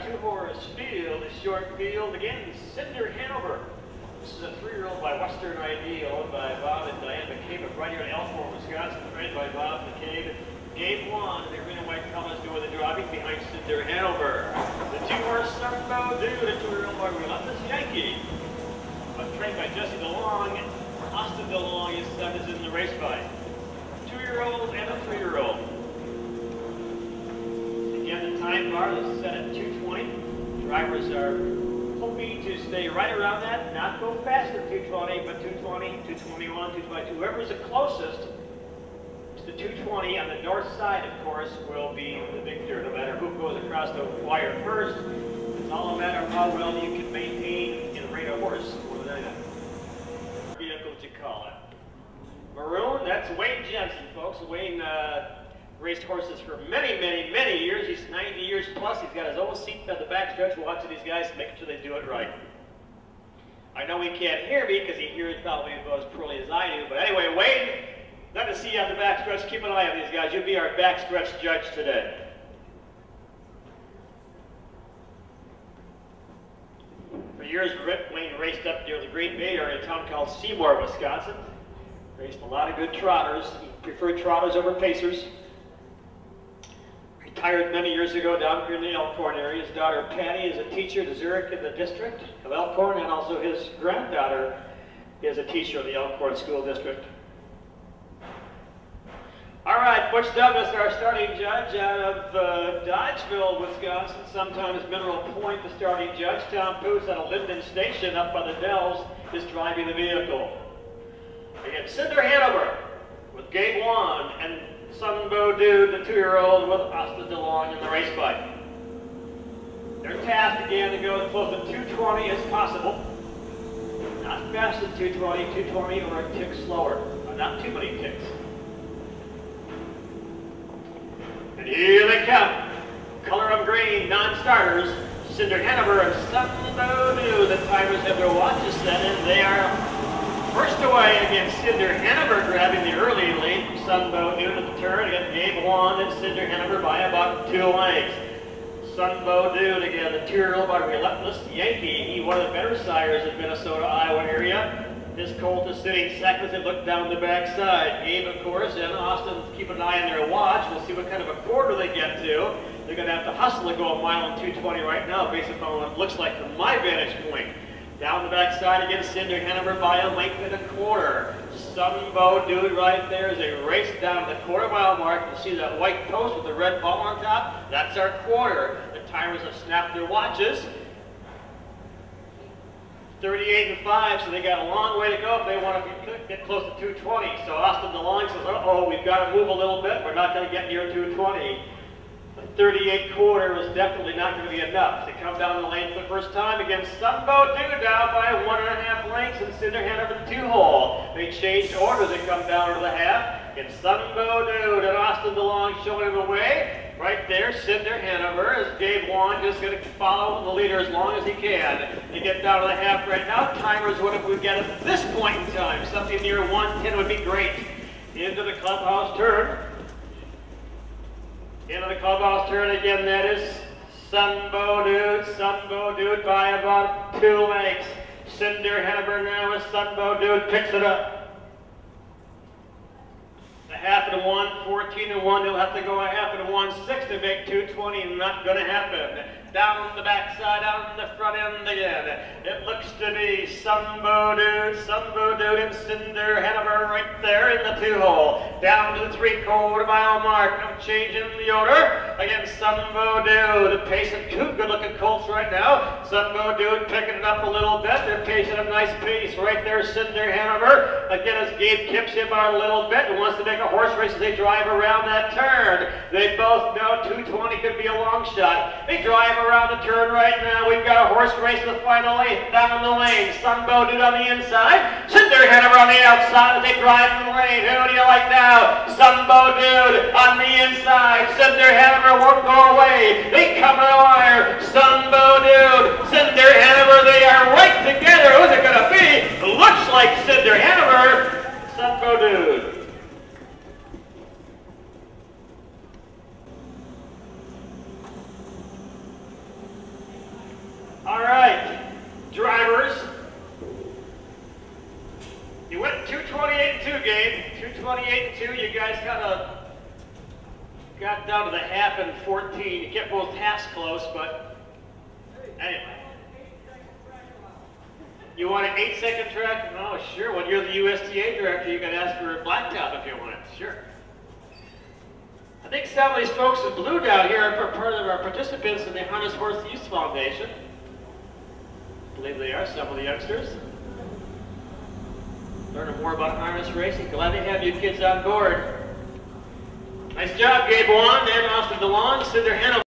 two-horse field, the short field. Again, Cinder Hanover. This is a 3-year-old by Western ID, owned by Bob and Diane McCabe, right here in Elkhorn, Wisconsin, trained by Bob McCabe. Game 1, the green and white colors doing the driving behind Cinder Hanover. The two-horse Sunbow Dude, a 2-year-old by Relentless Yankee, trained by Jesse DeLong. Austin DeLong, his son, is in the race by 2-year-old and a 3-year-old. Again, the time bar is set at 2:20. Drivers are hoping to stay right around that, not go faster 2:20, but 2:20, 2:21, 2:22. Whoever is the closest to the 2:20 on the north side, of course, will be the victor, no matter who goes across the wire first. It's all a matter of how well you can maintain and rate a horse more than anything. Vehicle you call it. Maroon, that's Wayne Jensen, folks. Wayne raced horses for many, many, many years. He's 90 years plus. He's got his own seat on the backstretch watching these guys, making sure they do it right. I know he can't hear me because he hears probably about as poorly as I do. But anyway, Wayne, glad to see you on the backstretch. Keep an eye on these guys. You'll be our backstretch judge today. For years, Wayne raced up near the Green Bay area, a town called Seymour, Wisconsin. Raced a lot of good trotters. He preferred trotters over pacers. Retired many years ago down here in the Elkhorn area. His daughter Patty is a teacher to Zurich in the district of Elkhorn, and also his granddaughter is a teacher in the Elkhorn School District. All right, Butch Douglas, our starting judge out of Dodgeville, Wisconsin, sometimes Mineral Point, the starting judge. Tom Poos out of Linden Station up by the Dells is driving the vehicle. Again, Cinder Hanover with Game 1 and Sunbow Dude, the 2-year-old, with Austin DeLong in the race bike. They're tasked again to go as close to 2:20 as possible. Not faster than 2:20, 2:20 or a tick slower. Not too many ticks. And here they come. Color of green, non-starters. Cinder Hanover and Sunbow Dude. The timers have their watches set and they are first away against Cinder Hanover, grabbing the early lead. Sunbow Dude at the turn against Game 1 and Cinder Hanover by about 2 lengths. Sunbow Dude again, the 2-year-old by Relentless Yankee. He one of the better sires in Minnesota, Iowa area. This colt is sitting second as they look down the backside. Gabe, of course, and Austin keep an eye on their watch. We'll see what kind of a quarter they get to. They're going to have to hustle to go a mile and 2:20 right now, based upon what it looks like from my vantage point. Down the backside against Cinder Hanover by a length and a quarter. Sunbow Dude right there as they race down the quarter-mile mark. You see that white post with the red ball on top? That's our quarter. The timers have snapped their watches. 38 and 5, so they got a long way to go if they want to get close to 2:20. So Austin DeLong says, uh-oh, we've got to move a little bit. We're not going to get near 2:20. The 38 quarter was definitely not going to be enough. They come down the lane for the first time against Sunbow Dude down by 1.5 lengths and Cinder Hanover the 2-hole. They changed order. They come down to the half. And Sunbow Dude and Austin DeLong showing him the way. Right there, Cinder Hanover is Gabe Wan just going to follow the leader as long as he can. They get down to the half right now. Timers, what if we get at this point in time? Something near 1:10 would be great. Into the clubhouse turn. Into the clubhouse turn again, that is Sunbow Dude by about 2 lengths. Cinder Hanover now as Sunbow Dude picks it up. A 1/2 to 14 to 1, he'll have to go a 1/2 to 1/6 to make 2:20, not going to happen. Down the backside, out in the front end again. It looks to be Sunbow Dude and Cinder Hanover right there in the 2-hole. Down to the 3/4 mile mark, no change in the order. Against Sunbow Dude, pacing 2 good-looking colts right now. Sunbow Dude picking it up a little bit. They're pacing a nice pace right there, Cinder Hanover. Again, as Gabe kips him out a little bit and wants to make a horse race as they drive around that turn. They both know 2:20 could be a long shot. They drive around the turn right now. We've got a horse race in the final 8 down the lane. Sunbow Dude on the inside, Cinder Hanover on the outside as they drive the lane. Who do you like now? Sunbow Dude on the inside. Cinder Hanover won't go away. They come to the wire. Sunbow Dude, Cinder Hanover, they are right together. Who's it going to be? Looks like Cinder Hanover, Sunbow Dude. 28 and 2. You guys kind of got down to the half and 14. You kept both halves close, but anyway. You want an 8-second track? No, sure. When you're the USTA director, you can ask for a blacktop if you want it. Sure. I think some of these folks in blue down here are part of our participants in the Harness Horse Youth Foundation. I believe they are, some of the youngsters. Learning more about harness racing. Glad to have you kids on board. Nice job, Gabe Wan and Austin DeLon. Cinder Hanover.